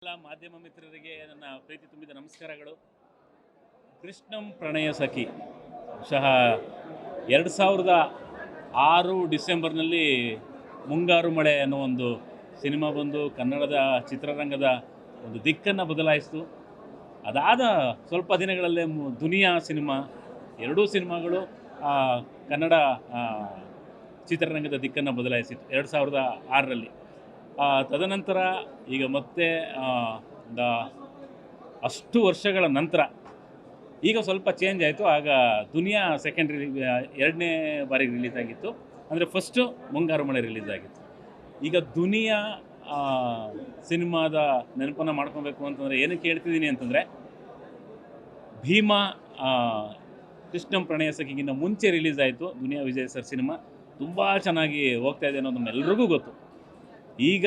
ಎಲ್ಲ ಮಾಧ್ಯಮ ಮಿತ್ರರಿಗೆ ನನ್ನ ಪ್ರೀತಿ ತುಂಬಿದ ನಮಸ್ಕಾರಗಳು. ಕೃಷ್ಣಂ ಪ್ರಣಯ ಸಖಿ ಬಹುಶಃ 2006 ಡಿಸೆಂಬರ್ನಲ್ಲಿ ಮುಂಗಾರು ಮಳೆ ಅನ್ನೋ ಒಂದು ಸಿನಿಮಾ ಬಂದು ಕನ್ನಡದ ಚಿತ್ರರಂಗದ ಒಂದು ದಿಕ್ಕನ್ನು ಬದಲಾಯಿಸಿತು. ಅದಾದ ಸ್ವಲ್ಪ ದಿನಗಳಲ್ಲೇ ದುನಿಯಾ ಸಿನಿಮಾ, ಎರಡೂ ಸಿನಿಮಾಗಳು ಕನ್ನಡ ಚಿತ್ರರಂಗದ ದಿಕ್ಕನ್ನು ಬದಲಾಯಿಸಿತು 2006ರಲ್ಲಿ. ತದನಂತರ ಈಗ ಮತ್ತೆ ಅಷ್ಟು ವರ್ಷಗಳ ನಂತರ ಈಗ ಸ್ವಲ್ಪ ಚೇಂಜ್ ಆಯಿತು. ಆಗ ದುನಿಯಾ ಎರಡನೇ ಬಾರಿ ರಿಲೀಸ್ ಆಗಿತ್ತು. ಅಂದರೆ ಫಸ್ಟು ಮುಂಗಾರು ಮಳೆ ರಿಲೀಸ್ ಆಗಿತ್ತು. ಈಗ ದುನಿಯಾ ಸಿನಿಮಾದ ನೆನಪನ್ನು ಮಾಡ್ಕೊಬೇಕು ಅಂತಂದರೆ ಏನಕ್ಕೆ ಹೇಳ್ತಿದ್ದೀನಿ ಅಂತಂದರೆ, ಭೀಮಾ ಕೃಷ್ಣಂ ಪ್ರಣಯ ಸಖಿಗಿಂತ ಮುಂಚೆ ರಿಲೀಸ್ ಆಯಿತು ದುನಿಯಾ ವಿಜಯ್ ಸರ್ ಸಿನಿಮಾ. ತುಂಬ ಚೆನ್ನಾಗಿ ಹೋಗ್ತಾ ಇದೆ ಅನ್ನೋದು ನಮ್ಮೆಲ್ಲರಿಗೂ ಗೊತ್ತು. ಈಗ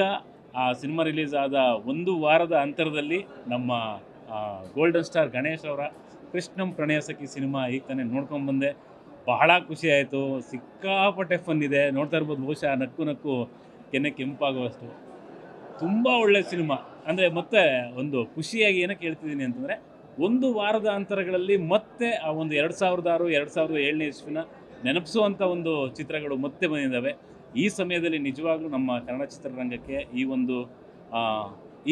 ಆ ಸಿನಿಮಾ ರಿಲೀಸ್ ಆದ ಒಂದು ವಾರದ ಅಂತರದಲ್ಲಿ ನಮ್ಮ ಗೋಲ್ಡನ್ ಸ್ಟಾರ್ ಗಣೇಶ್ ಅವರ ಕೃಷ್ಣಂ ಪ್ರಣಯ ಸಖಿ ಸಿನಿಮಾ ಈಗ ತಾನೇ ನೋಡ್ಕೊಂಡ್ಬಂದೆ. ಬಹಳ ಖುಷಿ ಆಯಿತು. ಸಿಕ್ಕಾಪಟ್ಟೆ ಫನ್ ಇದೆ. ನೋಡ್ತಾ ಇರ್ಬೋದು, ಬಹುಶಃ ನಕ್ಕು ಕೆನ್ನೆ ಕೆಂಪಾಗುವಷ್ಟು ತುಂಬ ಒಳ್ಳೆಯ ಸಿನಿಮಾ. ಅಂದರೆ ಮತ್ತೆ ಒಂದು ಖುಷಿಯಾಗಿ ಏನಕ್ಕೆ ಹೇಳ್ತಿದ್ದೀನಿ ಅಂತಂದರೆ, ಒಂದು ವಾರದ ಅಂತರಗಳಲ್ಲಿ ಮತ್ತೆ ಆ ಒಂದು 2006 2007ನೇ ಇಸ್ವಿನ ನೆನಪಿಸುವಂಥ ಒಂದು ಚಿತ್ರಗಳು ಮತ್ತೆ ಬಂದಿದ್ದಾವೆ. ಈ ಸಮಯದಲ್ಲಿ ನಿಜವಾಗ್ಲೂ ನಮ್ಮ ಕನ್ನಡ ಚಿತ್ರರಂಗಕ್ಕೆ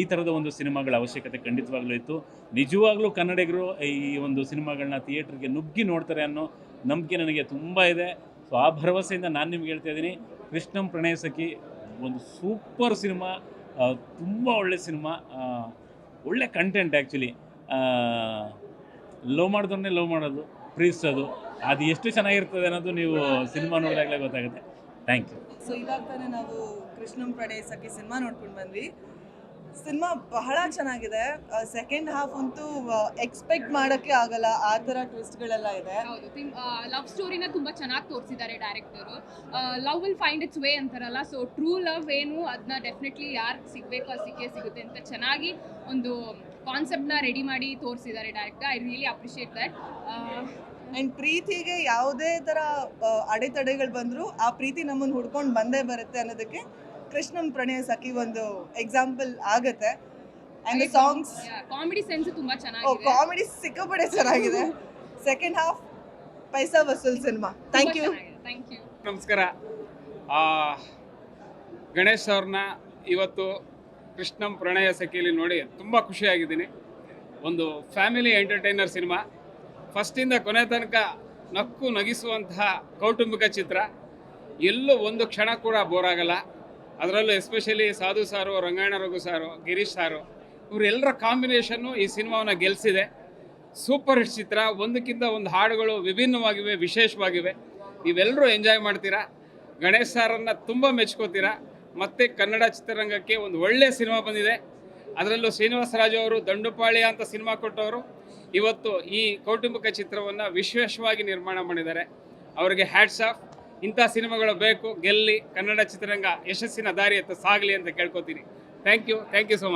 ಈ ಥರದ ಒಂದು ಸಿನಿಮಾಗಳ ಅವಶ್ಯಕತೆ ಖಂಡಿತವಾಗ್ಲೂ ಇತ್ತು. ನಿಜವಾಗ್ಲೂ ಕನ್ನಡಿಗರು ಈ ಒಂದು ಸಿನಿಮಾಗಳನ್ನ ಥಿಯೇಟ್ರಿಗೆ ನುಗ್ಗಿ ನೋಡ್ತಾರೆ ಅನ್ನೋ ನಂಬಿಕೆ ನನಗೆ ತುಂಬ ಇದೆ. ಸೊ ಆ ಭರವಸೆಯಿಂದ ನಾನು ನಿಮ್ಗೆ ಹೇಳ್ತಾ ಇದ್ದೀನಿ, ಕೃಷ್ಣಂ ಪ್ರಣಯ ಸಖಿ ಒಂದು ಸೂಪರ್ ಸಿನಿಮಾ, ತುಂಬ ಒಳ್ಳೆ ಸಿನಿಮಾ, ಒಳ್ಳೆ ಕಂಟೆಂಟ್. ಆ್ಯಕ್ಚುಲಿ ಲವ್ ಮಾಡಿದವ್ರನ್ನೇ ಲವ್ ಮಾಡೋದು, ಪ್ರೀತಿಸೋದು, ಅದು ಎಷ್ಟು ಚೆನ್ನಾಗಿರ್ತದೆ ಅನ್ನೋದು ನೀವು ಸಿನಿಮಾ ನೋಡಿದಾಗಲೇ ಗೊತ್ತಾಗುತ್ತೆ. Thank you. ಸೊ ಇವಾಗ ತಾನೇ ನಾವು ಕೃಷ್ಣಂ ಪ್ರಣಯ ಸಖಿ ಸಿನಿಮಾ ನೋಡ್ಕೊಂಡು ಬಂದ್ವಿ. ಸಿನಿಮಾ ಬಹಳ ಚೆನ್ನಾಗಿದೆ. ಸೆಕೆಂಡ್ ಹಾಫ್ ಅಂತೂ ಎಕ್ಸ್ಪೆಕ್ಟ್ ಮಾಡೋಕ್ಕೆ ಆಗಲ್ಲ, ಆ ಥರ ಟ್ವಿಸ್ಟ್ಗಳೆಲ್ಲ ಇದೆ. ಹೌದು, ಲವ್ ಸ್ಟೋರಿನ ತುಂಬ ಚೆನ್ನಾಗಿ ತೋರಿಸಿದ್ದಾರೆ director. Love will find it's way ಅಂತಾರಲ್ಲ, ಸೊ ಟ್ರೂ ಲವ್ ಏನು ಅದನ್ನ ಡೆಫಿನೆಟ್ಲಿ ಯಾರು ಸಿಗಬೇಕು ಅದು ಸಿಗುತ್ತೆ ಅಂತ ಚೆನ್ನಾಗಿ ಒಂದು ಕಾನ್ಸೆಪ್ಟ್ನ ರೆಡಿ ಮಾಡಿ ತೋರಿಸಿದ್ದಾರೆ director. I really appreciate that. And ಪ್ರೀತಿಗೆ ಯಾವುದೇ ಥರ ಅಡೆತಡೆಗಳು ಬಂದರೂ ಆ ಪ್ರೀತಿ ನಮ್ಮನ್ನು ಹುಡ್ಕೊಂಡು ಬಂದೇ ಬರುತ್ತೆ ಅನ್ನೋದಕ್ಕೆ ಕೃಷ್ಣಂ ಪ್ರಣಯ ಸಖಿ ಒಂದು ಎಕ್ಸಾಂಪಲ್ ಆಗುತ್ತೆ. ಆ್ಯಂಡ್ ಸಾಂಗ್ಸ್, ಕಾಮಿಡಿ ಸೆನ್ಸ್ ತುಂಬ ಚೆನ್ನಾಗಿದೆ. ಕಾಮಿಡಿ ಸಿಕ್ಕಾಪಟ್ಟೆ ಚೆನ್ನಾಗಿದೆ. ಸೆಕೆಂಡ್ ಹಾಫ್ ಪೈಸಾ ವಸೂಲ್ ಸಿನಿಮಾ. Thank you. ನಮಸ್ಕಾರ. ಗಣೇಶ್ ಅವ್ರನ್ನ ಇವತ್ತು ಕೃಷ್ಣಂ ಪ್ರಣಯ ಸಖಿಯಲ್ಲಿ ನೋಡಿ ತುಂಬ ಖುಷಿಯಾಗಿದ್ದೀನಿ. ಒಂದು ಫ್ಯಾಮಿಲಿ ಎಂಟರ್ಟೈನರ್ ಸಿನಿಮಾ, ಫಸ್ಟಿಂದ ಕೊನೆ ತನಕ ನಕ್ಕು ನಗಿಸುವಂತಹ ಕೌಟುಂಬಿಕ ಚಿತ್ರ. ಎಲ್ಲೂ ಒಂದು ಕ್ಷಣ ಕೂಡ ಬೋರ್ ಆಗಲ್ಲ. ಅದರಲ್ಲೂ ಎಸ್ಪೆಷಲಿ ಸಾಧು ಸಾರು, ರಂಗಾಯಣ ರಘು ಸಾರು, ಗಿರೀಶ್ ಸಾರು, ಇವರೆಲ್ಲರ ಕಾಂಬಿನೇಷನ್ನು ಈ ಸಿನಿಮಾವನ್ನು ಗೆಲ್ಲಿಸಿದೆ. ಸೂಪರ್ ಹಿಟ್ ಚಿತ್ರ. ಒಂದಕ್ಕಿಂತ ಒಂದು ಹಾಡುಗಳು ವಿಭಿನ್ನವಾಗಿವೆ, ವಿಶೇಷವಾಗಿವೆ. ನೀವೆಲ್ಲರೂ ಎಂಜಾಯ್ ಮಾಡ್ತೀರಾ. ಗಣೇಶ್ ಸಾರನ್ನು ತುಂಬ ಮೆಚ್ಕೋತೀರಾ. ಮತ್ತು ಕನ್ನಡ ಚಿತ್ರರಂಗಕ್ಕೆ ಒಂದು ಒಳ್ಳೆಯ ಸಿನಿಮಾ ಬಂದಿದೆ. ಅದರಲ್ಲೂ ಶ್ರೀನಿವಾಸ ರಾಜು ಅವರು ದಂಡುಪಾಳ್ಯ ಅಂತ ಸಿನಿಮಾ ಕೊಟ್ಟವರು ಇವತ್ತು ಈ ಕೌಟುಂಬಿಕ ಚಿತ್ರವನ್ನು ವಿಶೇಷವಾಗಿ ನಿರ್ಮಾಣ ಮಾಡಿದ್ದಾರೆ. ಅವರಿಗೆ ಹ್ಯಾಟ್ಸ್ ಆಫ್. ಇಂಥ ಸಿನಿಮಾಗಳು ಬೇಕು, ಗೆಲ್ಲಿ, ಕನ್ನಡ ಚಿತ್ರರಂಗ ಯಶಸ್ಸಿನ ದಾರಿಯತ್ತ ಸಾಗಲಿ ಅಂತ ಕೇಳ್ಕೊತೀನಿ. Thank you so much.